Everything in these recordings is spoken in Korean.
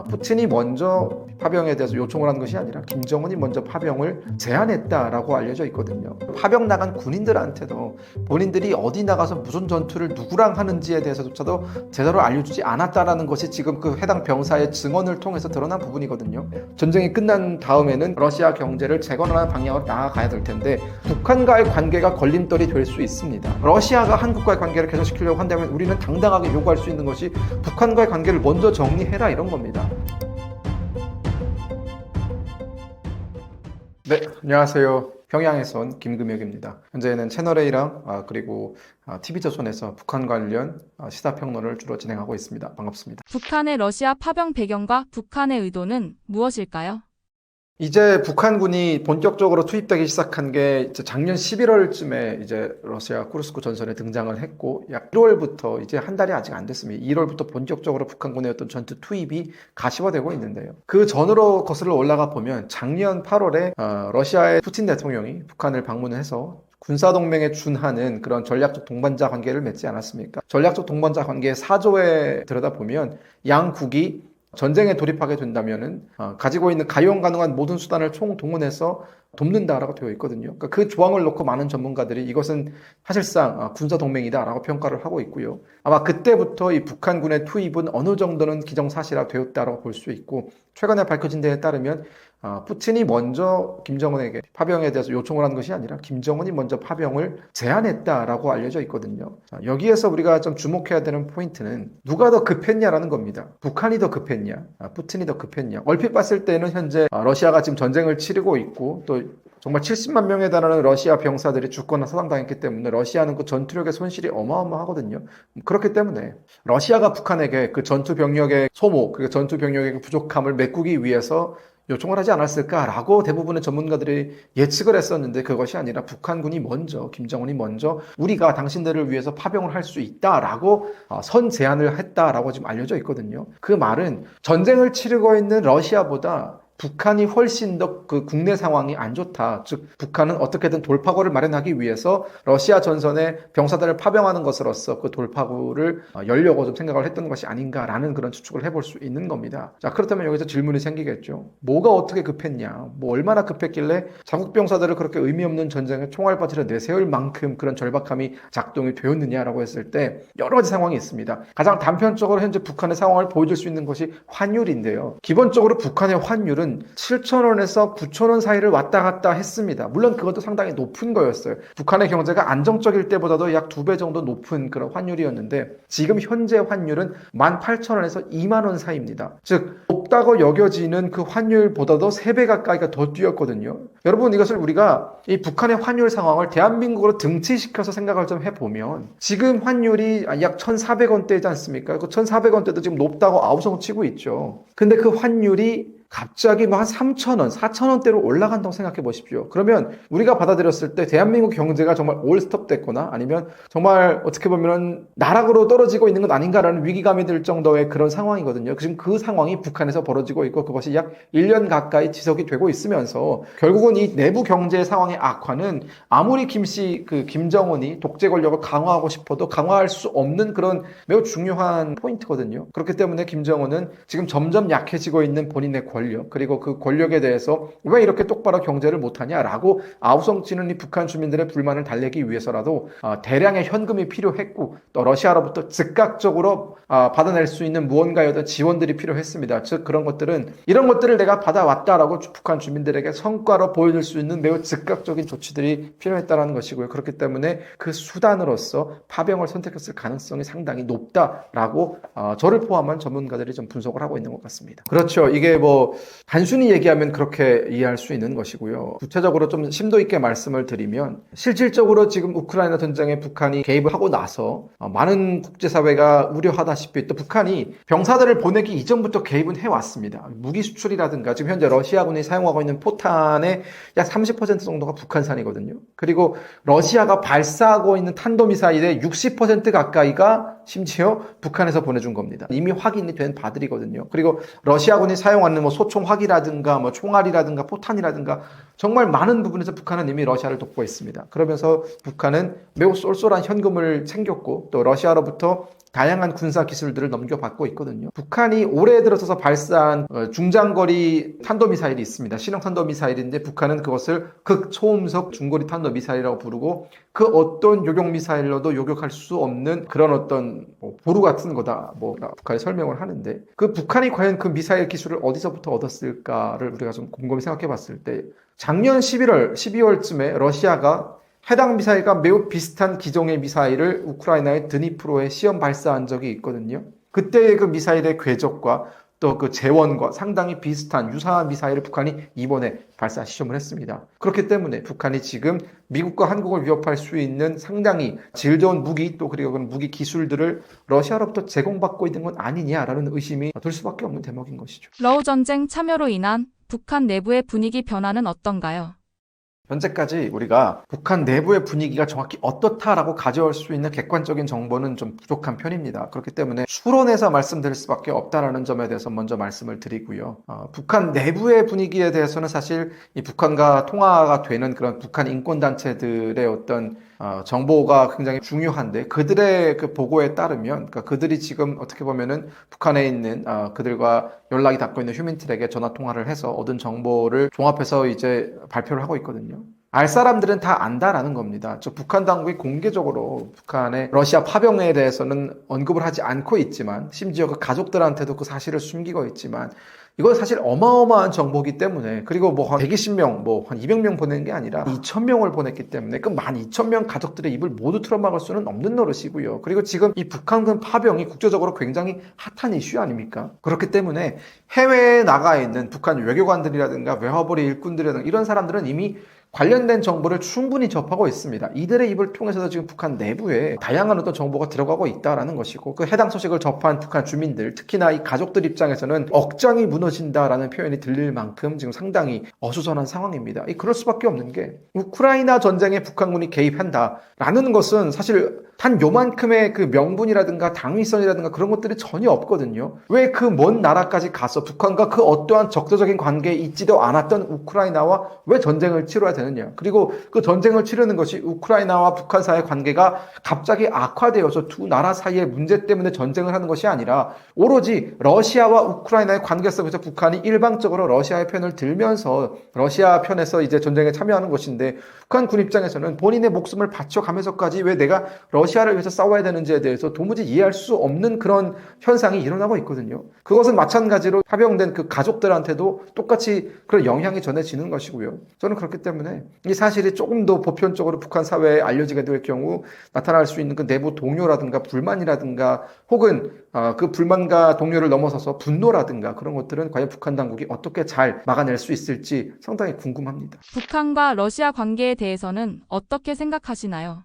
푸틴이 먼저 파병에 대해서 요청을 한 것이 아니라 김정은이 먼저 파병을 제안했다라고 알려져 있거든요. 파병 나간 군인들한테도 본인들이 어디 나가서 무슨 전투를 누구랑 하는지에 대해서조차도 제대로 알려주지 않았다라는 것이 지금 그 해당 병사의 증언을 통해서 드러난 부분이거든요. 전쟁이 끝난 다음에는 러시아 경제를 재건하는 방향으로 나아가야 될 텐데 북한과의 관계가 걸림돌이 될 수 있습니다. 러시아가 한국과의 관계를 개선시키려고 한다면 우리는 당당하게 요구할 수 있는 것이 북한과의 관계를 먼저 정리해라, 이런 겁니다. 네, 안녕하세요. 평양에서 온 김금혁입니다. 현재는 채널A랑 그리고 TV조선에서 북한 관련 시사평론을 주로 진행하고 있습니다. 반갑습니다. 북한의 러시아 파병 배경과 북한의 의도는 무엇일까요? 이제 북한군이 본격적으로 투입되기 시작한 게 이제 작년 11월쯤에 이제 러시아 쿠르스크 전선에 등장을 했고, 약 1월부터 이제 한 달이 아직 안 됐습니다. 1월부터 본격적으로 북한군의 어떤 전투 투입이 가시화되고 있는데요. 그 전으로 거슬러 올라가 보면 작년 8월에 러시아의 푸틴 대통령이 북한을 방문해서 군사동맹에 준하는 그런 전략적 동반자 관계를 맺지 않았습니까? 전략적 동반자 관계의 사조에 들여다보면 양국이 전쟁에 돌입하게 된다면은 가지고 있는 가용 가능한 모든 수단을 총동원해서 돕는다라고 되어 있거든요. 그러니까 그 조항을 놓고 많은 전문가들이 이것은 사실상 군사 동맹이다라고 평가를 하고 있고요. 아마 그때부터 이 북한군의 투입은 어느 정도는 기정사실화 되었다라고 볼 수 있고, 최근에 밝혀진 데에 따르면 푸틴이 먼저 김정은에게 파병에 대해서 요청을 한 것이 아니라 김정은이 먼저 파병을 제안했다라고 알려져 있거든요. 자, 여기에서 우리가 좀 주목해야 되는 포인트는 누가 더 급했냐라는 겁니다. 북한이 더 급했냐, 푸틴이 더 급했냐. 얼핏 봤을 때는 현재 러시아가 지금 전쟁을 치르고 있고, 또 정말 70만 명에 달하는 러시아 병사들이 죽거나 사상당했기 때문에 러시아는 그 전투력의 손실이 어마어마하거든요. 그렇기 때문에 러시아가 북한에게 그 전투 병력의 소모, 그 전투 병력의 부족함을 메꾸기 위해서 요청을 하지 않았을까라고 대부분의 전문가들이 예측을 했었는데, 그것이 아니라 북한군이 먼저, 김정은이 먼저 우리가 당신들을 위해서 파병을 할 수 있다라고 선 제안을 했다라고 지금 알려져 있거든요. 그 말은 전쟁을 치르고 있는 러시아보다 북한이 훨씬 더 그 국내 상황이 안 좋다. 즉 북한은 어떻게든 돌파구를 마련하기 위해서 러시아 전선에 병사들을 파병하는 것으로서 그 돌파구를 열려고 좀 생각을 했던 것이 아닌가라는 그런 추측을 해볼 수 있는 겁니다. 자, 그렇다면 여기서 질문이 생기겠죠. 뭐가 어떻게 급했냐? 뭐 얼마나 급했길래 자국 병사들을 그렇게 의미 없는 전쟁에 총알바지를 내세울 만큼 그런 절박함이 작동이 되었느냐라고 했을 때 여러 가지 상황이 있습니다. 가장 단편적으로 현재 북한의 상황을 보여줄 수 있는 것이 환율인데요. 기본적으로 북한의 환율은 7,000원에서 9,000원 사이를 왔다 갔다 했습니다. 물론 그것도 상당히 높은 거였어요. 북한의 경제가 안정적일 때보다도 약 2배 정도 높은 그런 환율이었는데, 지금 현재 환율은 18,000원에서 2만원 사이입니다. 즉 높다고 여겨지는 그 환율보다도 3배 가까이가 더 뛰었거든요. 여러분, 이것을 우리가 이 북한의 환율 상황을 대한민국으로 등치시켜서 생각을 좀 해보면, 지금 환율이 약 1,400원대이지 않습니까? 그 1,400원대도 지금 높다고 아우성 치고 있죠. 근데 그 환율이 갑자기 뭐 한 3,000원, 4,000원대로 올라간다고 생각해 보십시오. 그러면 우리가 받아들였을 때 대한민국 경제가 정말 올스톱 됐거나 아니면 정말 어떻게 보면 나락으로 떨어지고 있는 건 아닌가라는 위기감이 들 정도의 그런 상황이거든요. 지금 그 상황이 북한에서 벌어지고 있고, 그것이 약 1년 가까이 지속이 되고 있으면서 결국은 이 내부 경제 상황의 악화는 아무리 김정은이 독재 권력을 강화하고 싶어도 강화할 수 없는 그런 매우 중요한 포인트거든요. 그렇기 때문에 김정은은 지금 점점 약해지고 있는 본인의 권력, 그리고 그 권력에 대해서 왜 이렇게 똑바로 경제를 못하냐라고 아우성치는 이 북한 주민들의 불만을 달래기 위해서라도 대량의 현금이 필요했고, 또 러시아로부터 즉각적으로 받아낼 수 있는 무언가의 어떤 지원들이 필요했습니다. 즉 이런 것들을 내가 받아왔다라고 북한 주민들에게 성과로 보여줄 수 있는 매우 즉각적인 조치들이 필요했다는 것이고요. 그렇기 때문에 그 수단으로서 파병을 선택했을 가능성이 상당히 높다라고 저를 포함한 전문가들이 좀 분석을 하고 있는 것 같습니다. 그렇죠. 이게 뭐 단순히 얘기하면 그렇게 이해할 수 있는 것이고요. 구체적으로 좀 심도 있게 말씀을 드리면, 실질적으로 지금 우크라이나 전쟁에 북한이 개입을 하고 나서 많은 국제사회가 우려하다시피 또 북한이 병사들을 보내기 이전부터 개입은 해왔습니다. 무기 수출이라든가 지금 현재 러시아군이 사용하고 있는 포탄의 약 30% 정도가 북한산이거든요. 그리고 러시아가 발사하고 있는 탄도미사일의 60% 가까이가 심지어 북한에서 보내준 겁니다. 이미 확인이 된 바들이거든요. 그리고 러시아군이 사용하는 뭐 소총화기라든가 뭐 총알이라든가 포탄이라든가 정말 많은 부분에서 북한은 이미 러시아를 돕고 있습니다. 그러면서 북한은 매우 쏠쏠한 현금을 챙겼고, 또 러시아로부터 다양한 군사 기술들을 넘겨받고 있거든요. 북한이 올해 들어서서 발사한 중장거리 탄도미사일이 있습니다. 신형 탄도미사일인데 북한은 그것을 극초음속 중거리 탄도미사일이라고 부르고 그 어떤 요격미사일로도 요격할 수 없는 그런 어떤 보루 같은 거다. 북한이 설명을 하는데 그 북한이 과연 그 미사일 기술을 어디서부터 얻었을까를 우리가 좀 곰곰이 생각해 봤을 때 작년 11월, 12월쯤에 러시아가 해당 미사일과 매우 비슷한 기종의 미사일을 우크라이나의 드니프로에 시험 발사한 적이 있거든요. 그때의 그 미사일의 궤적과 또 그 재원과 상당히 비슷한 유사한 미사일을 북한이 이번에 발사 시험을 했습니다. 그렇기 때문에 북한이 지금 미국과 한국을 위협할 수 있는 상당히 질 좋은 무기 또 그리고 그런 무기 기술들을 러시아로부터 제공받고 있는 건 아니냐라는 의심이 들 수밖에 없는 대목인 것이죠. 러우 전쟁 참여로 인한 북한 내부의 분위기 변화는 어떤가요? 현재까지 우리가 북한 내부의 분위기가 정확히 어떻다라고 가져올 수 있는 객관적인 정보는 좀 부족한 편입니다. 그렇기 때문에 추론해서 말씀드릴 수밖에 없다라는 점에 대해서 먼저 말씀을 드리고요. 북한 내부의 분위기에 대해서는 사실 이 북한과 통화가 되는 그런 북한 인권단체들의 어떤 정보가 굉장히 중요한데 그들의 그 보고에 따르면 그러니까 그들이 지금 어떻게 보면은 북한에 있는 그들과 연락이 닿고 있는 휴민트랙에 전화 통화를 해서 얻은 정보를 종합해서 이제 발표를 하고 있거든요. 알 사람들은 다 안다라는 겁니다. 북한 당국이 공개적으로 북한의 러시아 파병에 대해서는 언급을 하지 않고 있지만 심지어 그 가족들한테도 그 사실을 숨기고 있지만 이건 사실 어마어마한 정보기 때문에 그리고 한 120명, 한 200명 보낸 게 아니라 2,000명을 보냈기 때문에 그 12,000명 가족들의 입을 모두 틀어막을 수는 없는 노릇이고요. 그리고 지금 이 북한군 파병이 국제적으로 굉장히 핫한 이슈 아닙니까? 그렇기 때문에 해외에 나가 있는 북한 외교관들이라든가 외화벌이 일꾼들이라든가 이런 사람들은 이미 관련된 정보를 충분히 접하고 있습니다. 이들의 입을 통해서도 지금 북한 내부에 다양한 어떤 정보가 들어가고 있다라는 것이고 그 해당 소식을 접한 북한 주민들 특히나 이 가족들 입장에서는 억장이 무너진다라는 표현이 들릴 만큼 지금 상당히 어수선한 상황입니다. 그럴 수밖에 없는 게 우크라이나 전쟁에 북한군이 개입한다라는 것은 사실 단 요만큼의 그 명분이라든가 당위성이라든가 그런 것들이 전혀 없거든요. 왜 그 먼 나라까지 가서 북한과 그 어떠한 적대적인 관계에 있지도 않았던 우크라이나와 왜 전쟁을 치러야 되느냐. 그리고 그 전쟁을 치르는 것이 우크라이나와 북한 사이의 관계가 갑자기 악화되어서 두 나라 사이의 문제 때문에 전쟁을 하는 것이 아니라 오로지 러시아와 우크라이나의 관계 속에서 북한이 일방적으로 러시아의 편을 들면서 러시아 편에서 이제 전쟁에 참여하는 것인데 북한 군 입장에서는 본인의 목숨을 바쳐가면서까지 왜 내가 러시아를 위해서 싸워야 되는지에 대해서 도무지 이해할 수 없는 그런 현상이 일어나고 있거든요. 그것은 마찬가지로 파병된 그 가족들한테도 똑같이 그런 영향이 전해지는 것이고요. 저는 그렇기 때문에 이 사실이 조금 더 보편적으로 북한 사회에 알려지게 될 경우 나타날 수 있는 그 내부 동요라든가 불만이라든가 혹은 그 불만과 동요를 넘어서서 분노라든가 그런 것들은 과연 북한 당국이 어떻게 잘 막아낼 수 있을지 상당히 궁금합니다. 북한과 러시아 관계에 대해서는 어떻게 생각하시나요?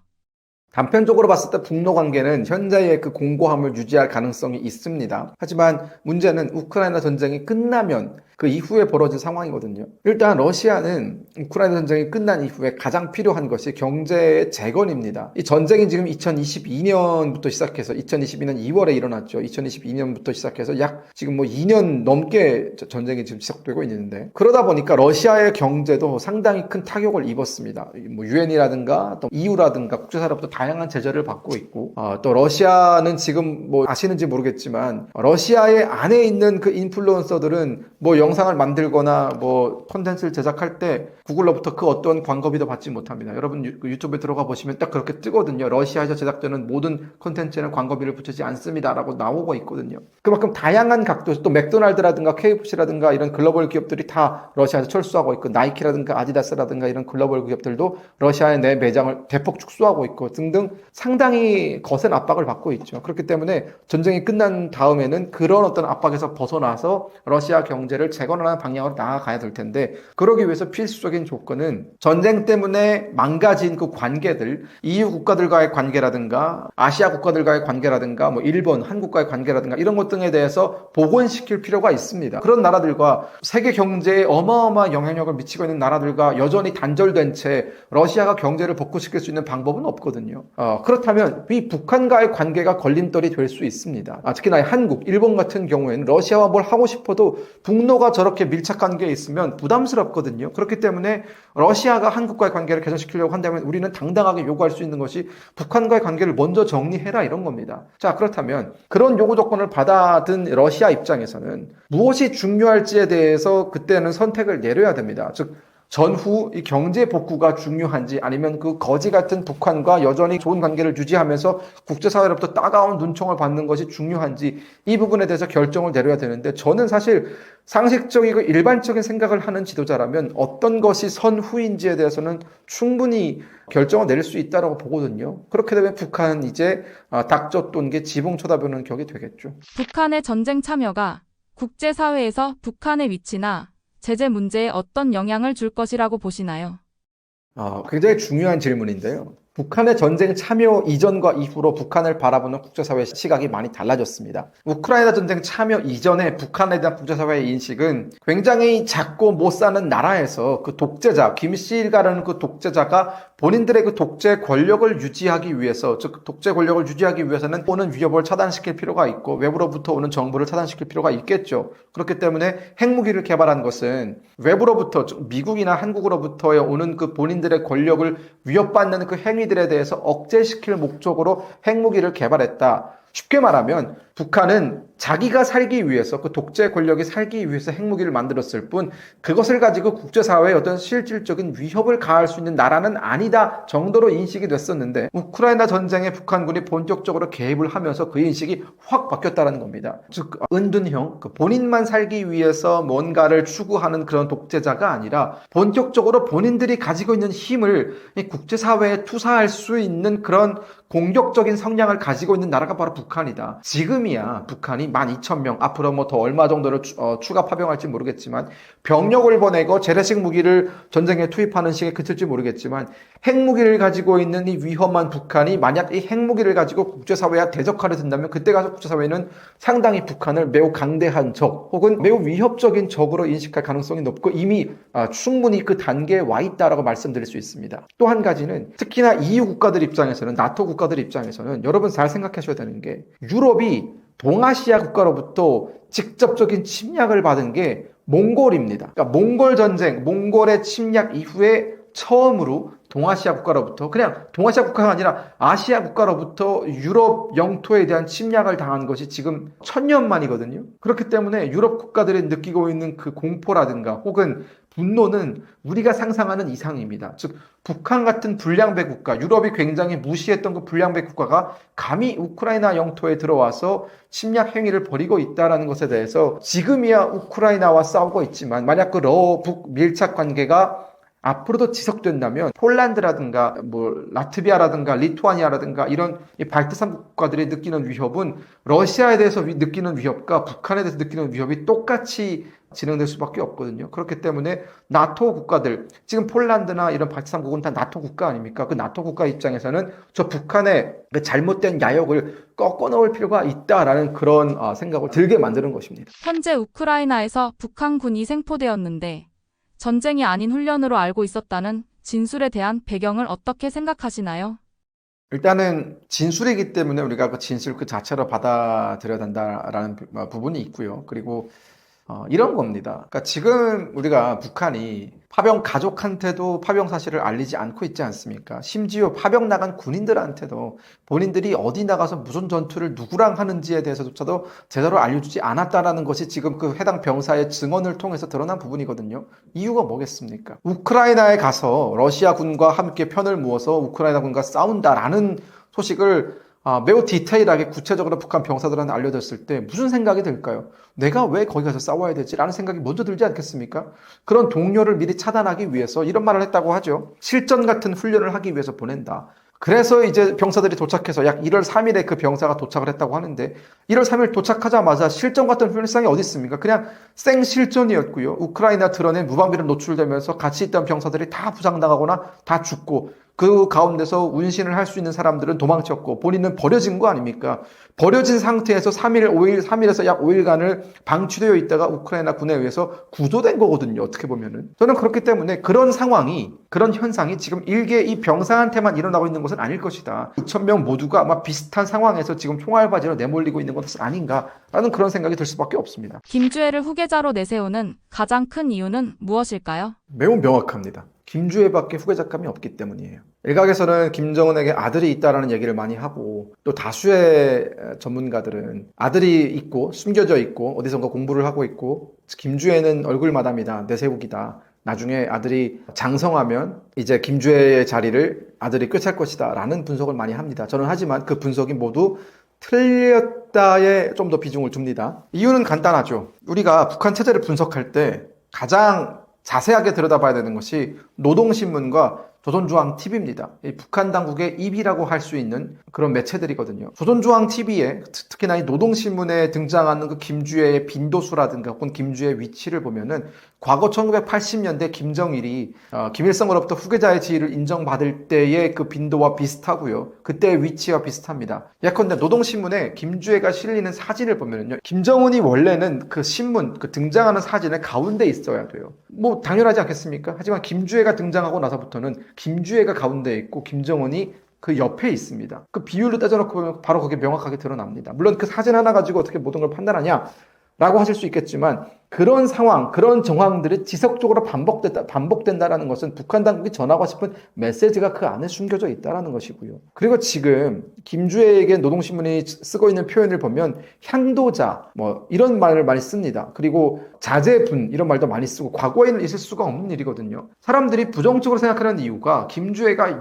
단편적으로 봤을 때 북러 관계는 현재의 그 공고함을 유지할 가능성이 있습니다. 하지만 문제는 우크라이나 전쟁이 끝나면 그 이후에 벌어진 상황이거든요. 일단 러시아는 우크라이나 전쟁이 끝난 이후에 가장 필요한 것이 경제의 재건입니다. 이 전쟁이 지금 2022년부터 시작해서 2022년 2월에 일어났죠. 2022년부터 시작해서 약 지금 2년 넘게 전쟁이 지금 시작되고 있는데 그러다 보니까 러시아의 경제도 상당히 큰 타격을 입었습니다. 유엔이라든가 또 EU라든가 국제사회로부터 다양한 제재를 받고 있고 또 러시아는 지금 아시는지 모르겠지만 러시아의 안에 있는 그 인플루언서들은 영상을 만들거나 콘텐츠를 제작할 때 구글로부터 그 어떤 광고비도 받지 못합니다. 여러분 유튜브에 들어가 보시면 딱 그렇게 뜨거든요. 러시아에서 제작되는 모든 콘텐츠에는 광고비를 붙이지 않습니다 라고 나오고 있거든요. 그만큼 다양한 각도 또 맥도날드라든가 KFC라든가 이런 글로벌 기업들이 다 러시아에서 철수하고 있고 나이키라든가 아디다스라든가 이런 글로벌 기업들도 러시아의 내 매장을 대폭 축소하고 있고 등등 상당히 거센 압박을 받고 있죠. 그렇기 때문에 전쟁이 끝난 다음에는 그런 어떤 압박에서 벗어나서 러시아 경제를 재건하는 방향으로 나아가야 될 텐데 그러기 위해서 필수적인 조건은 전쟁 때문에 망가진 그 관계들 EU 국가들과의 관계라든가 아시아 국가들과의 관계라든가 일본, 한국과의 관계라든가 이런 것 등에 대해서 복원시킬 필요가 있습니다. 그런 나라들과 세계 경제에 어마어마한 영향력을 미치고 있는 나라들과 여전히 단절된 채 러시아가 경제를 복구시킬 수 있는 방법은 없거든요. 있거든요. 그렇다면 이 북한과의 관계가 걸림돌이 될 수 있습니다. 특히나 한국, 일본 같은 경우에는 러시아와 뭘 하고 싶어도 북로가 저렇게 밀착 관계에 있으면 부담스럽거든요. 그렇기 때문에 러시아가 한국과의 관계를 개선시키려고 한다면 우리는 당당하게 요구할 수 있는 것이 북한과의 관계를 먼저 정리해라 이런 겁니다. 자, 그렇다면 그런 요구 조건을 받아든 러시아 입장에서는 무엇이 중요할지에 대해서 그때는 선택을 내려야 됩니다. 즉 전후 이 경제 복구가 중요한지 아니면 그 거지 같은 북한과 여전히 좋은 관계를 유지하면서 국제사회로부터 따가운 눈총을 받는 것이 중요한지 이 부분에 대해서 결정을 내려야 되는데 저는 사실 상식적이고 일반적인 생각을 하는 지도자라면 어떤 것이 선후인지에 대해서는 충분히 결정을 내릴 수 있다고 보거든요. 그렇게 되면 북한은 이제 닥쳤던 게 지붕 쳐다보는 격이 되겠죠. 북한의 전쟁 참여가 국제사회에서 북한의 위치나 제재 문제에 어떤 영향을 줄 것이라고 보시나요? 굉장히 중요한 질문인데요. 북한의 전쟁 참여 이전과 이후로 북한을 바라보는 국제사회의 시각이 많이 달라졌습니다. 우크라이나 전쟁 참여 이전에 북한에 대한 국제사회의 인식은 굉장히 작고 못 사는 나라에서 그 독재자, 김씨일가라는 그 독재자가 본인들의 그 독재 권력을 유지하기 위해서, 즉 독재 권력을 유지하기 위해서는 오는 위협을 차단시킬 필요가 있고 외부로부터 오는 정부를 차단시킬 필요가 있겠죠. 그렇기 때문에 핵무기를 개발한 것은 외부로부터, 즉 미국이나 한국으로부터 오는 그 본인들의 권력을 위협받는 그 행위들에 대해서 억제시킬 목적으로 핵무기를 개발했다. 쉽게 말하면 북한은 자기가 살기 위해서 그 독재 권력이 살기 위해서 핵무기를 만들었을 뿐 그것을 가지고 국제사회에 어떤 실질적인 위협을 가할 수 있는 나라는 아니다 정도로 인식이 됐었는데 우크라이나 전쟁에 북한군이 본격적으로 개입을 하면서 그 인식이 확 바뀌었다는 겁니다. 즉 은둔형, 본인만 살기 위해서 뭔가를 추구하는 그런 독재자가 아니라 본격적으로 본인들이 가지고 있는 힘을 국제사회에 투사할 수 있는 그런 공격적인 성향을 가지고 있는 나라가 바로 북한이다. 지금이야 북한이 12,000명, 앞으로 뭐 더 얼마 정도를 추가 파병할지 모르겠지만 병력을 보내고 재래식 무기를 전쟁에 투입하는 식에 그칠지 모르겠지만 핵무기를 가지고 있는 이 위험한 북한이 만약 이 핵무기를 가지고 국제사회와 대적하려 든다면 그때 가서 국제사회는 상당히 북한을 매우 강대한 적 혹은 매우 위협적인 적으로 인식할 가능성이 높고 이미 충분히 그 단계에 와 있다라고 말씀드릴 수 있습니다. 또 한 가지는 특히나 EU 국가들 입장에서는 나토 국가들 입장에서는 여러분 잘 생각하셔야 되는 게 유럽이 동아시아 국가로부터 직접적인 침략을 받은 게 몽골입니다. 그러니까 몽골 전쟁, 몽골의 침략 이후에 처음으로 동아시아 국가로부터 그냥 동아시아 국가가 아니라 아시아 국가로부터 유럽 영토에 대한 침략을 당한 것이 지금 1000년 만이거든요. 그렇기 때문에 유럽 국가들이 느끼고 있는 그 공포라든가 혹은 분노는 우리가 상상하는 이상입니다. 즉 북한 같은 불량배 국가, 유럽이 굉장히 무시했던 그 불량배 국가가 감히 우크라이나 영토에 들어와서 침략 행위를 벌이고 있다는 것에 대해서 지금이야 우크라이나와 싸우고 있지만 만약 그 러북 밀착 관계가 앞으로도 지속된다면 폴란드라든가 라트비아라든가 리투아니아라든가 이런 발트산 국가들이 느끼는 위협은 러시아에 대해서 느끼는 위협과 북한에 대해서 느끼는 위협이 똑같이 진행될 수밖에 없거든요. 그렇기 때문에 나토 국가들, 지금 폴란드나 이런 발트산국은 다 나토 국가 아닙니까? 그 나토 국가 입장에서는 저 북한의 그 잘못된 야욕을 꺾어 넣을 필요가 있다라는 그런 생각을 들게 만드는 것입니다. 현재 우크라이나에서 북한군이 생포되었는데 전쟁이 아닌 훈련으로 알고 있었다는 진술에 대한 배경을 어떻게 생각하시나요? 일단은 진술이기 때문에 우리가 그 진술 그 자체로 받아들여야 된다라는 부분이 있고요. 그리고 이런 겁니다. 그러니까 지금 우리가 북한이 파병 가족한테도 파병 사실을 알리지 않고 있지 않습니까? 심지어 파병 나간 군인들한테도 본인들이 어디 나가서 무슨 전투를 누구랑 하는지에 대해서조차도 제대로 알려주지 않았다라는 것이 지금 그 해당 병사의 증언을 통해서 드러난 부분이거든요. 이유가 뭐겠습니까? 우크라이나에 가서 러시아 군과 함께 편을 모아서 우크라이나 군과 싸운다라는 소식을 매우 디테일하게 구체적으로 북한 병사들한테 알려졌을 때 무슨 생각이 들까요? 내가 왜 거기 가서 싸워야 되지? 라는 생각이 먼저 들지 않겠습니까? 그런 동료를 미리 차단하기 위해서 이런 말을 했다고 하죠. 실전 같은 훈련을 하기 위해서 보낸다. 그래서 이제 병사들이 도착해서 약 1월 3일에 그 병사가 도착을 했다고 하는데 1월 3일 도착하자마자 실전 같은 훈련상이 어디 있습니까? 그냥 생실전이었고요. 우크라이나 드론에 무방비로 노출되면서 같이 있던 병사들이 다 부상당하거나 다 죽고 그 가운데서 운신을 할 수 있는 사람들은 도망쳤고 본인은 버려진 거 아닙니까? 버려진 상태에서 3일에서 약 5일간을 방치되어 있다가 우크라이나 군에 의해서 구조된 거거든요. 어떻게 보면은. 저는 그렇기 때문에 그런 상황이, 그런 현상이 지금 일개 이 병사한테만 일어나고 있는 것은 아닐 것이다. 2,000명 모두가 아마 비슷한 상황에서 지금 총알바지로 내몰리고 있는 것은 아닌가라는 그런 생각이 들 수밖에 없습니다. 김주애를 후계자로 내세우는 가장 큰 이유는 무엇일까요? 매우 명확합니다. 김주애밖에 후계자감이 없기 때문이에요. 일각에서는 김정은에게 아들이 있다라는 얘기를 많이 하고 또 다수의 전문가들은 아들이 있고 숨겨져 있고 어디선가 공부를 하고 있고 김주애는 얼굴마담이다, 내세우기다. 나중에 아들이 장성하면 이제 김주애의 자리를 아들이 꿰찰 것이다 라는 분석을 많이 합니다. 저는 하지만 그 분석이 모두 틀렸다에 좀 더 비중을 둡니다. 이유는 간단하죠. 우리가 북한 체제를 분석할 때 가장 자세하게 들여다봐야 되는 것이 노동신문과 조선중앙TV입니다. 북한 당국의 입이라고 할 수 있는 그런 매체들이거든요. 조선중앙TV에 특히나 이 노동신문에 등장하는 그 김주애의 빈도수라든가 혹은 김주애의 위치를 보면은 과거 1980년대 김정일이 김일성으로부터 후계자의 지위를 인정받을 때의 그 빈도와 비슷하고요. 그때의 위치와 비슷합니다. 예컨대 노동신문에 김주애가 실리는 사진을 보면은요. 김정은이 원래는 그 신문, 그 등장하는 사진의 가운데 있어야 돼요. 뭐 당연하지 않겠습니까? 하지만 김주애가 등장하고 나서부터는 김주애가 가운데에 있고 김정은이 그 옆에 있습니다. 그 비율로 따져놓고 보면 바로 그게 명확하게 드러납니다. 물론 그 사진 하나 가지고 어떻게 모든 걸 판단하냐? 라고 하실 수 있겠지만 그런 상황, 그런 정황들이 지속적으로 반복된다라는 것은 북한 당국이 전하고 싶은 메시지가 그 안에 숨겨져 있다는 것이고요. 그리고 지금 김주애에게 노동신문이 쓰고 있는 표현을 보면 향도자, 뭐 이런 말을 많이 씁니다. 그리고 자제분 이런 말도 많이 쓰고 과거에는 있을 수가 없는 일이거든요. 사람들이 부정적으로 생각하는 이유가 김주애가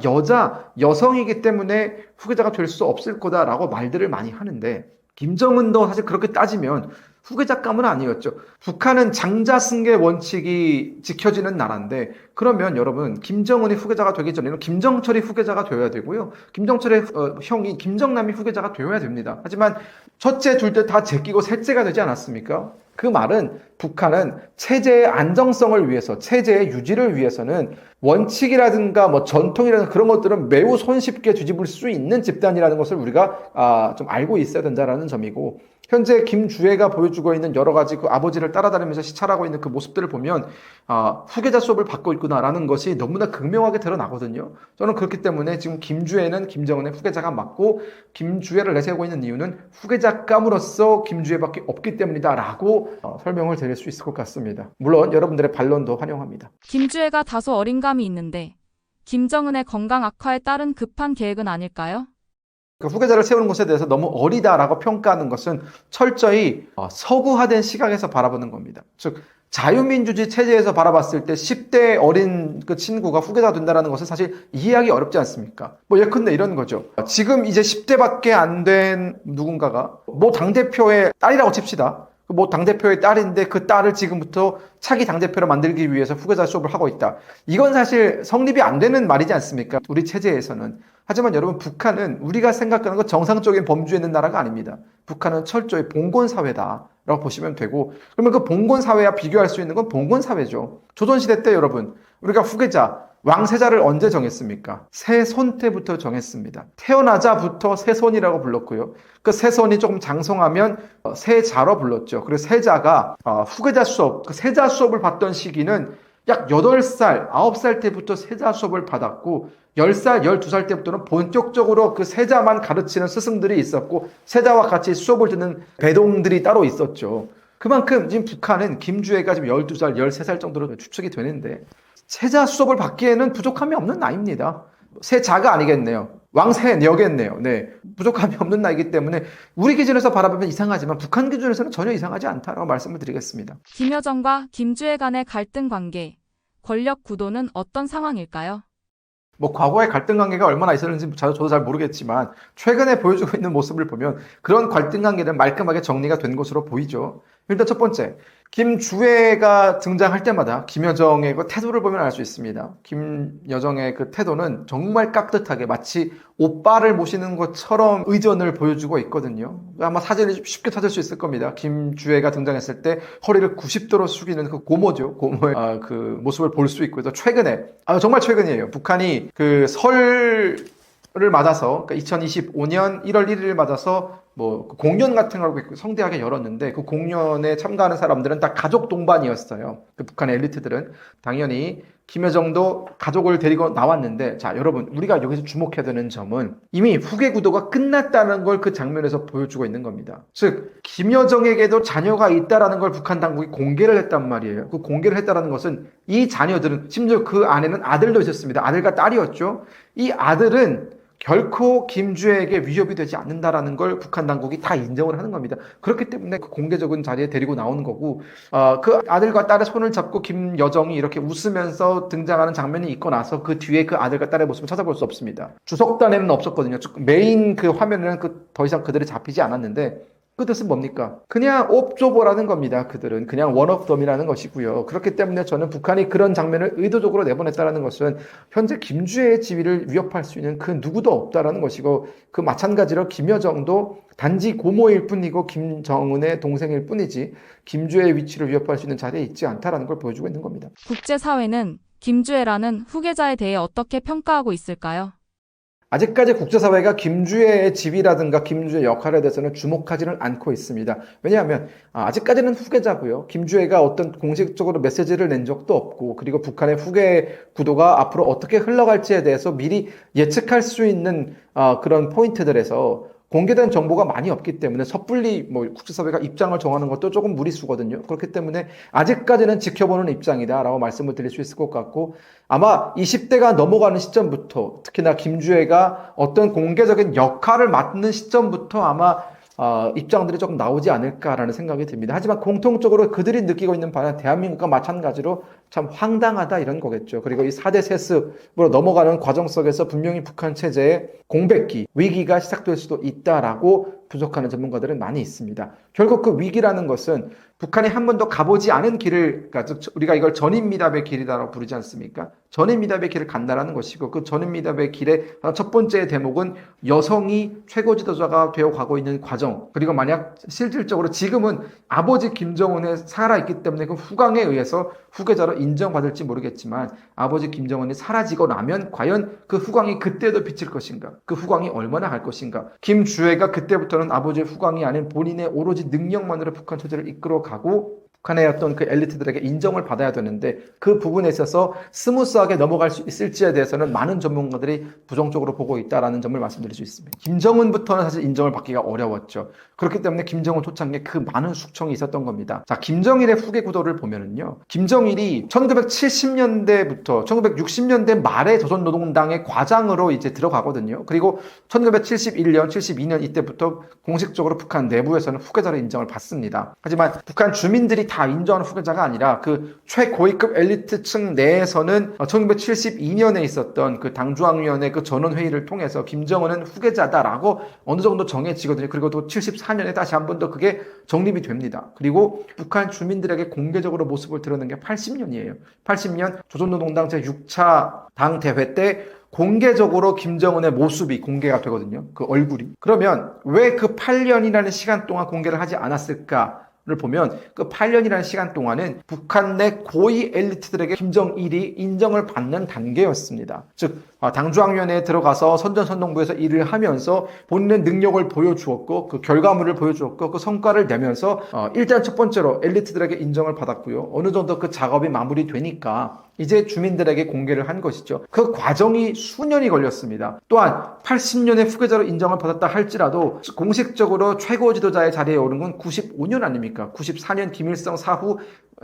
여성이기 때문에 후계자가 될 수 없을 거다라고 말들을 많이 하는데 김정은도 사실 그렇게 따지면 후계자감은 아니었죠. 북한은 장자승계 원칙이 지켜지는 나라인데 그러면 여러분 김정은이 후계자가 되기 전에는 김정철이 후계자가 되어야 되고요. 김정철의 형이 김정남이 후계자가 되어야 됩니다. 하지만 첫째, 둘째 다 제끼고 셋째가 되지 않았습니까? 그 말은 북한은 체제의 안정성을 위해서, 체제의 유지를 위해서는 원칙이라든가 뭐 전통이라든가 그런 것들은 매우 손쉽게 뒤집을 수 있는 집단이라는 것을 우리가 좀 알고 있어야 된다는 점이고 현재 김주애가 보여주고 있는 여러 가지 그 아버지를 따라다니면서 시찰하고 있는 그 모습들을 보면 후계자 수업을 받고 있구나라는 것이 너무나 극명하게 드러나거든요. 저는 그렇기 때문에 지금 김주애는 김정은의 후계자가 맞고 김주애를 내세우고 있는 이유는 후계자감으로서 김주애밖에 없기 때문이다라고 설명을 드릴 수 있을 것 같습니다. 물론 여러분들의 반론도 환영합니다. 김주애가 다소 어린감이 있는데 김정은의 건강 악화에 따른 급한 계획은 아닐까요? 후계자를 세우는 것에 대해서 너무 어리다라고 평가하는 것은 철저히 서구화된 시각에서 바라보는 겁니다. 즉 자유민주주의 체제에서 바라봤을 때 10대 어린 그 친구가 후계자가 된다는 것은 사실 이해하기 어렵지 않습니까? 뭐 예컨대 이런 거죠. 지금 이제 10대밖에 안 된 누군가가 뭐 당대표의 딸이라고 칩시다. 뭐 당대표의 딸인데 그 딸을 지금부터 차기 당대표로 만들기 위해서 후계자 수업을 하고 있다. 이건 사실 성립이 안 되는 말이지 않습니까? 우리 체제에서는. 하지만 여러분 북한은 우리가 생각하는 것 정상적인 범주에 있는 나라가 아닙니다. 북한은 철저히 봉건사회다라고 보시면 되고 그러면 그 봉건사회와 비교할 수 있는 건 봉건사회죠. 조선시대 때 여러분 우리가 후계자 왕세자를 언제 정했습니까? 세손 때부터 정했습니다. 태어나자부터 세손이라고 불렀고요. 그 세손이 조금 장성하면 세자로 불렀죠. 그리고 세자가 후계자 수업, 그 세자 수업을 받던 시기는 약 8살, 9살 때부터 세자 수업을 받았고 10살, 12살 때부터는 본격적으로 그 세자만 가르치는 스승들이 있었고 세자와 같이 수업을 듣는 배동들이 따로 있었죠. 그만큼 지금 북한은 김주애가 지금 12살, 13살 정도로 추측이 되는데 세자 수업을 받기에는 부족함이 없는 나이입니다. 세자가 아니겠네요. 왕세녀겠네요. 네, 부족함이 없는 나이기 때문에 우리 기준에서 바라보면 이상하지만 북한 기준에서는 전혀 이상하지 않다라고 말씀을 드리겠습니다. 김여정과 김주애 간의 갈등 관계, 권력 구도는 어떤 상황일까요? 뭐 과거의 갈등 관계가 얼마나 있었는지 저도 잘 모르겠지만 최근에 보여주고 있는 모습을 보면 그런 갈등 관계는 말끔하게 정리가 된 것으로 보이죠. 일단 첫 번째, 김주애가 등장할 때마다 김여정의 그 태도를 보면 알 수 있습니다. 김여정의 그 태도는 정말 깍듯하게 마치 오빠를 모시는 것처럼 의전을 보여주고 있거든요. 아마 사진을 쉽게 찾을 수 있을 겁니다. 김주애가 등장했을 때 허리를 90도로 숙이는 그 고모죠. 고모의 그 모습을 볼 수 있고, 또 최근에, 정말 최근이에요. 북한이 그 설을 맞아서, 그러니까 2025년 1월 1일을 맞아서 뭐 공연 같은 걸 성대하게 열었는데, 그 공연에 참가하는 사람들은 다 가족 동반이었어요. 그 북한의 엘리트들은. 당연히 김여정도 가족을 데리고 나왔는데, 자, 여러분, 우리가 여기서 주목해야 되는 점은 이미 후계 구도가 끝났다는 걸 그 장면에서 보여주고 있는 겁니다. 즉, 김여정에게도 자녀가 있다라는 걸 북한 당국이 공개를 했단 말이에요. 그 공개를 했다라는 것은 이 자녀들은, 심지어 그 안에는 아들도 있었습니다. 아들과 딸이었죠. 이 아들은 결코 김주애에게 위협이 되지 않는다라는 걸 북한 당국이 다 인정을 하는 겁니다. 그렇기 때문에 그 공개적인 자리에 데리고 나오는 거고, 그 아들과 딸의 손을 잡고 김여정이 이렇게 웃으면서 등장하는 장면이 있고 나서 그 뒤에 그 아들과 딸의 모습을 찾아볼 수 없습니다. 주석단에는 없었거든요. 메인 그 화면에는 더 이상 그들이 잡히지 않았는데, 그 뜻은 뭡니까? 그냥 옵조보라는 겁니다. 그들은 그냥 원업덤이라는 것이고요. 그렇기 때문에 저는 북한이 그런 장면을 의도적으로 내보냈다는 것은 현재 김주애의 지위를 위협할 수 있는 그 누구도 없다라는 것이고, 그 마찬가지로 김여정도 단지 고모일 뿐이고 김정은의 동생일 뿐이지 김주애의 위치를 위협할 수 있는 자리에 있지 않다라는 걸 보여주고 있는 겁니다. 국제사회는 김주애라는 후계자에 대해 어떻게 평가하고 있을까요? 아직까지 국제사회가 김주애의 지위라든가 김주애의 역할에 대해서는 주목하지는 않고 있습니다. 왜냐하면 아직까지는 후계자고요. 김주애가 어떤 공식적으로 메시지를 낸 적도 없고, 그리고 북한의 후계 구도가 앞으로 어떻게 흘러갈지에 대해서 미리 예측할 수 있는 그런 포인트들에서 공개된 정보가 많이 없기 때문에 섣불리 국제사회가 입장을 정하는 것도 조금 무리수거든요. 그렇기 때문에 아직까지는 지켜보는 입장이다라고 말씀을 드릴 수 있을 것 같고, 아마 20대가 넘어가는 시점부터, 특히나 김주애가 어떤 공개적인 역할을 맡는 시점부터 아마 입장들이 조금 나오지 않을까라는 생각이 듭니다. 하지만 공통적으로 그들이 느끼고 있는 바는 대한민국과 마찬가지로 참 황당하다 이런 거겠죠. 그리고 이 4대 세습으로 넘어가는 과정 속에서 분명히 북한 체제의 공백기, 위기가 시작될 수도 있다라고 분석하는 전문가들은 많이 있습니다. 결국 그 위기라는 것은 북한이 한 번도 가보지 않은 길을, 그러니까 우리가 이걸 전인미답의 길이라고 부르지 않습니까? 전인미답의 길을 간다라는 것이고, 그 전인미답의 길의 첫 번째 대목은 여성이 최고 지도자가 되어 가고 있는 과정, 그리고 만약 실질적으로 지금은 아버지 김정은에 살아있기 때문에 그 후광에 의해서 후계자로 인정받을지 모르겠지만, 아버지 김정은이 사라지고 나면 과연 그 후광이 그때도 비칠 것인가? 그 후광이 얼마나 갈 것인가? 김주애가 그때부터는 아버지의 후광이 아닌 본인의 오로지 능력만으로 북한 체제를 이끌어가고 북한의 어떤 그 엘리트들에게 인정을 받아야 되는데, 그 부분에 있어서 스무스하게 넘어갈 수 있을지에 대해서는 많은 전문가들이 부정적으로 보고 있다는 점을 말씀드릴 수 있습니다. 김정은부터는 사실 인정을 받기가 어려웠죠. 그렇기 때문에 김정은 초창기에 그 많은 숙청이 있었던 겁니다. 자, 김정일의 후계 구도를 보면은요, 김정일이 1970년대부터 1960년대 말에 조선노동당의 과장으로 이제 들어가거든요. 그리고 1971년, 72년 이때부터 공식적으로 북한 내부에서는 후계자로 인정을 받습니다. 하지만 북한 주민들이 다 인정하는 후계자가 아니라 그 최고위급 엘리트층 내에서는 1972년에 있었던 그 당중앙위원회 그 전원회의를 통해서 김정은은 후계자다라고 어느 정도 정해지거든요. 그리고 또 74년에 다시 한 번 더 그게 정립이 됩니다. 그리고 북한 주민들에게 공개적으로 모습을 드러낸 게 80년이에요. 80년 조선노동당 제6차 당대회 때 공개적으로 김정은의 모습이 공개가 되거든요. 그 얼굴이. 그러면 왜 그 8년이라는 시간 동안 공개를 하지 않았을까? 를 보면 그 8년이라는 시간 동안은 북한 내 고위 엘리트들에게 김정일이 인정을 받는 단계였습니다. 즉 당중앙위원회에 들어가서 선전선동부에서 일을 하면서 본인의 능력을 보여주었고, 그 결과물을 보여주었고, 그 성과를 내면서 일단 첫 번째로 엘리트들에게 인정을 받았고요. 어느 정도 그 작업이 마무리되니까 이제 주민들에게 공개를 한 것이죠. 그 과정이 수년이 걸렸습니다. 또한 80년에 후계자로 인정을 받았다 할지라도 공식적으로 최고 지도자의 자리에 오른 건 95년 아닙니까? 94년 김일성 사후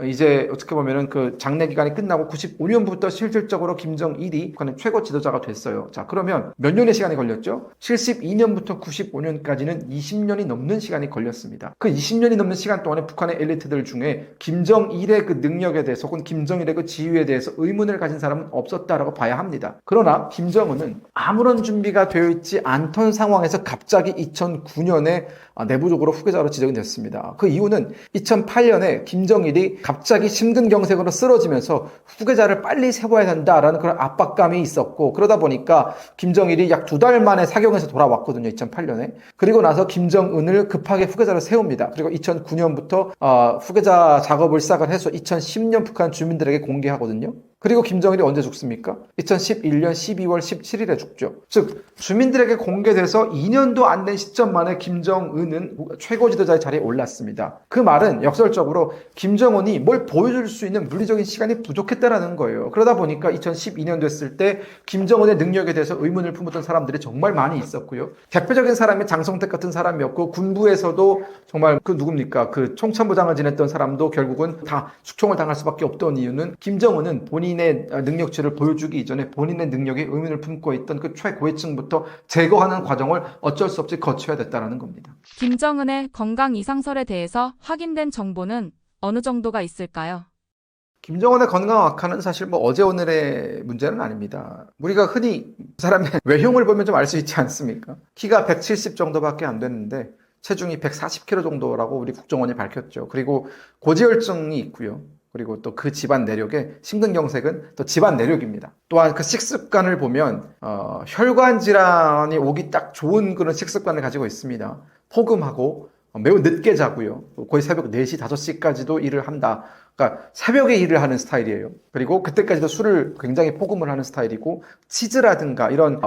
이제 어떻게 보면은 그 장래 기간이 끝나고 95년부터 실질적으로 김정일이 북한의 최고 지도자가 됐어요. 자, 그러면 몇 년의 시간이 걸렸죠? 72년부터 95년까지는 20년이 넘는 시간이 걸렸습니다. 그 20년이 넘는 시간 동안에 북한의 엘리트들 중에 김정일의 그 능력에 대해서 혹은 김정일의 그 지휘에 대해서 의문을 가진 사람은 없었다라고 봐야 합니다. 그러나 김정은은 아무런 준비가 되어 있지 않던 상황에서 갑자기 2009년에 내부적으로 후계자로 지정이 됐습니다. 그 이유는 2008년에 김정일이 갑자기 심근경색으로 쓰러지면서 후계자를 빨리 세워야 된다라는 그런 압박감이 있었고, 그러다 보니까 김정일이 약 2달 만에 사경에서 돌아왔거든요. 2008년에. 그리고 나서 김정은을 급하게 후계자로 세웁니다. 그리고 2009년부터 후계자 작업을 시작을 해서 2010년 북한 주민들에게 공개하거든요. 그리고 김정일이 언제 죽습니까? 2011년 12월 17일에 죽죠. 즉 주민들에게 공개돼서 2년도 안 된 시점 만에 김정은은 최고 지도자의 자리에 올랐습니다. 그 말은 역설적으로 김정은이 뭘 보여줄 수 있는 물리적인 시간이 부족했다라는 거예요. 그러다 보니까 2012년 됐을 때 김정은의 능력에 대해서 의문을 품었던 사람들이 정말 많이 있었고요. 대표적인 사람이 장성택 같은 사람이었고, 군부에서도 정말 그 누굽니까? 그 총참모장을 지냈던 사람도 결국은 다 숙청을 당할 수밖에 없던 이유는 김정은은 본인의 능력치를 보여주기 이전에 본인의 능력에 의문을 품고 있던 그 최고위층부터 제거하는 과정을 어쩔 수 없이 거쳐야 됐다는 겁니다. 김정은의 건강 이상설에 대해서 확인된 정보는 어느 정도가 있을까요? 김정은의 건강 악화는 사실 뭐 어제 오늘의 문제는 아닙니다. 우리가 흔히 그 사람의 외형을 보면 좀 알 수 있지 않습니까? 키가 170 정도밖에 안 됐는데 체중이 140kg 정도라고 우리 국정원이 밝혔죠. 그리고 고지혈증이 있고요. 그리고 또 그 집안 내력에 심근경색은 또 집안 내력입니다. 또한 그 식습관을 보면 혈관 질환이 오기 딱 좋은 그런 식습관을 가지고 있습니다. 포금하고 매우 늦게 자고요. 거의 새벽 4시, 5시까지도 일을 한다. 그러니까 새벽에 일을 하는 스타일이에요. 그리고 그때까지도 술을 굉장히 포금을 하는 스타일이고, 치즈라든가 이런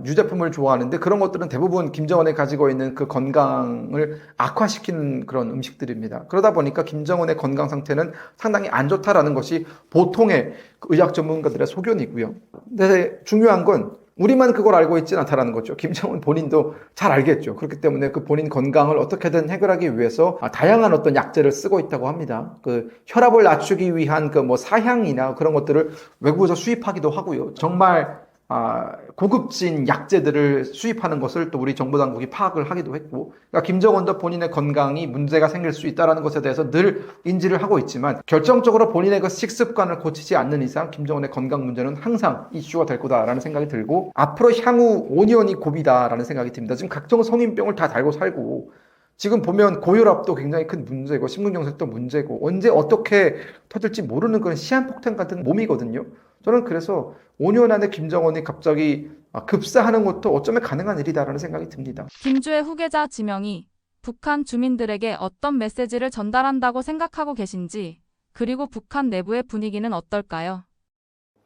유제품을 좋아하는데, 그런 것들은 대부분 김정은이 가지고 있는 그 건강을 악화시키는 그런 음식들입니다. 그러다 보니까 김정은의 건강 상태는 상당히 안 좋다라는 것이 보통의 그 의학 전문가들의 소견이고요. 근데 중요한 건 우리만 그걸 알고 있지는 않다라는 거죠. 김정은 본인도 잘 알겠죠. 그렇기 때문에 그 본인 건강을 어떻게든 해결하기 위해서 다양한 어떤 약제를 쓰고 있다고 합니다. 그 혈압을 낮추기 위한 그 뭐 사향이나 그런 것들을 외국에서 수입하기도 하고요. 정말 고급진 약제들을 수입하는 것을 또 우리 정보 당국이 파악을 하기도 했고, 그러니까 김정은도 본인의 건강이 문제가 생길 수 있다는 것에 대해서 늘 인지를 하고 있지만, 결정적으로 본인의 그 식습관을 고치지 않는 이상 김정은의 건강 문제는 항상 이슈가 될 거다라는 생각이 들고, 앞으로 향후 5년이 고비다라는 생각이 듭니다. 지금 각종 성인병을 다 달고 살고, 지금 보면 고혈압도 굉장히 큰 문제고 심근경색도 문제고, 언제 어떻게 터질지 모르는 그런 시한폭탄 같은 몸이거든요. 저는 그래서 5년 안에 김정은이 갑자기 급사하는 것도 어쩌면 가능한 일이다라는 생각이 듭니다. 김주의 후계자 지명이 북한 주민들에게 어떤 메시지를 전달한다고 생각하고 계신지, 그리고 북한 내부의 분위기는 어떨까요?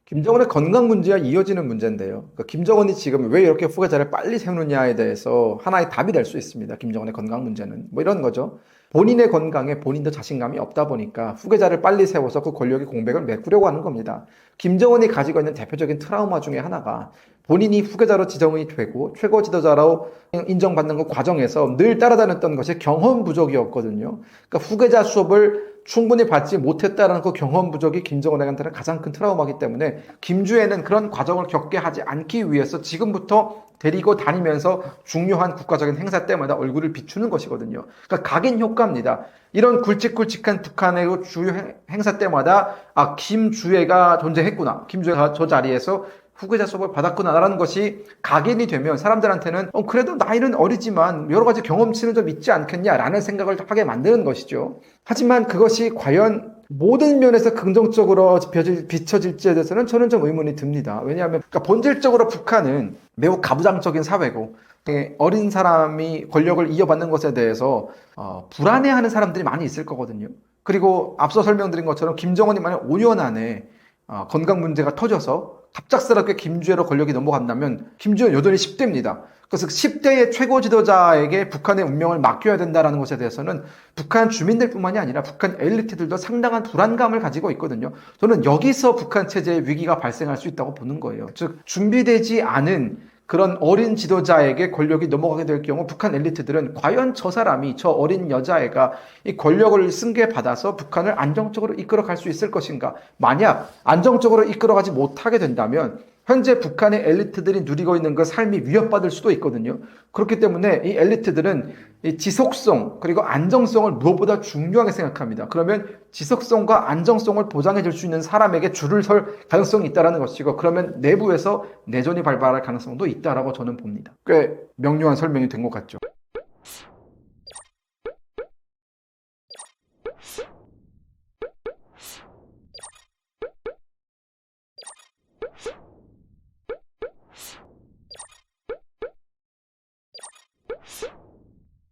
김정은의 건강 문제와 이어지는 문제인데요. 그러니까 김정은이 지금 왜 이렇게 후계자를 빨리 세우느냐에 대해서 하나의 답이 될 수 있습니다. 김정은의 건강 문제는 뭐 이런 거죠. 본인의 건강에 본인도 자신감이 없다 보니까 후계자를 빨리 세워서 그 권력의 공백을 메꾸려고 하는 겁니다. 김정은이 가지고 있는 대표적인 트라우마 중에 하나가, 본인이 후계자로 지정이 되고 최고 지도자로 인정받는 그 과정에서 늘 따라다녔던 것이 경험 부족이었거든요. 그러니까 후계자 수업을 충분히 받지 못했다는 그 경험 부족이 김정은에게는 가장 큰 트라우마이기 때문에 김주애는 그런 과정을 겪게 하지 않기 위해서 지금부터 데리고 다니면서 중요한 국가적인 행사 때마다 얼굴을 비추는 것이거든요. 그러니까 각인 효과입니다. 이런 굵직굵직한 북한의 그 주요 행사 때마다 김주애가 존재했구나, 김주애가 저 자리에서 후계자 수업을 받았구나라는 것이 각인이 되면 사람들한테는 그래도 나이는 어리지만 여러 가지 경험치는 좀 있지 않겠냐라는 생각을 하게 만드는 것이죠. 하지만 그것이 과연 모든 면에서 긍정적으로 비춰질지에 대해서는 저는 좀 의문이 듭니다. 왜냐하면 그러니까 본질적으로 북한은 매우 가부장적인 사회고, 어린 사람이 권력을 이어받는 것에 대해서 불안해하는 사람들이 많이 있을 거거든요. 그리고 앞서 설명드린 것처럼 김정은이 만약 5년 안에 건강 문제가 터져서 갑작스럽게 김주애로 권력이 넘어간다면 김주애는 여전히 10대입니다. 그래서 10대의 최고 지도자에게 북한의 운명을 맡겨야 된다는 것에 대해서는 북한 주민들뿐만이 아니라 북한 엘리트들도 상당한 불안감을 가지고 있거든요. 저는 여기서 북한 체제의 위기가 발생할 수 있다고 보는 거예요. 즉 준비되지 않은 그런 어린 지도자에게 권력이 넘어가게 될 경우 북한 엘리트들은 과연 저 사람이, 저 어린 여자애가 이 권력을 승계받아서 북한을 안정적으로 이끌어갈 수 있을 것인가? 만약 안정적으로 이끌어가지 못하게 된다면 현재 북한의 엘리트들이 누리고 있는 그 삶이 위협받을 수도 있거든요. 그렇기 때문에 이 엘리트들은 이 지속성 그리고 안정성을 무엇보다 중요하게 생각합니다. 그러면 지속성과 안정성을 보장해 줄 수 있는 사람에게 줄을 설 가능성이 있다는 것이고, 그러면 내부에서 내전이 발발할 가능성도 있다라고 저는 봅니다. 꽤 명료한 설명이 된 것 같죠.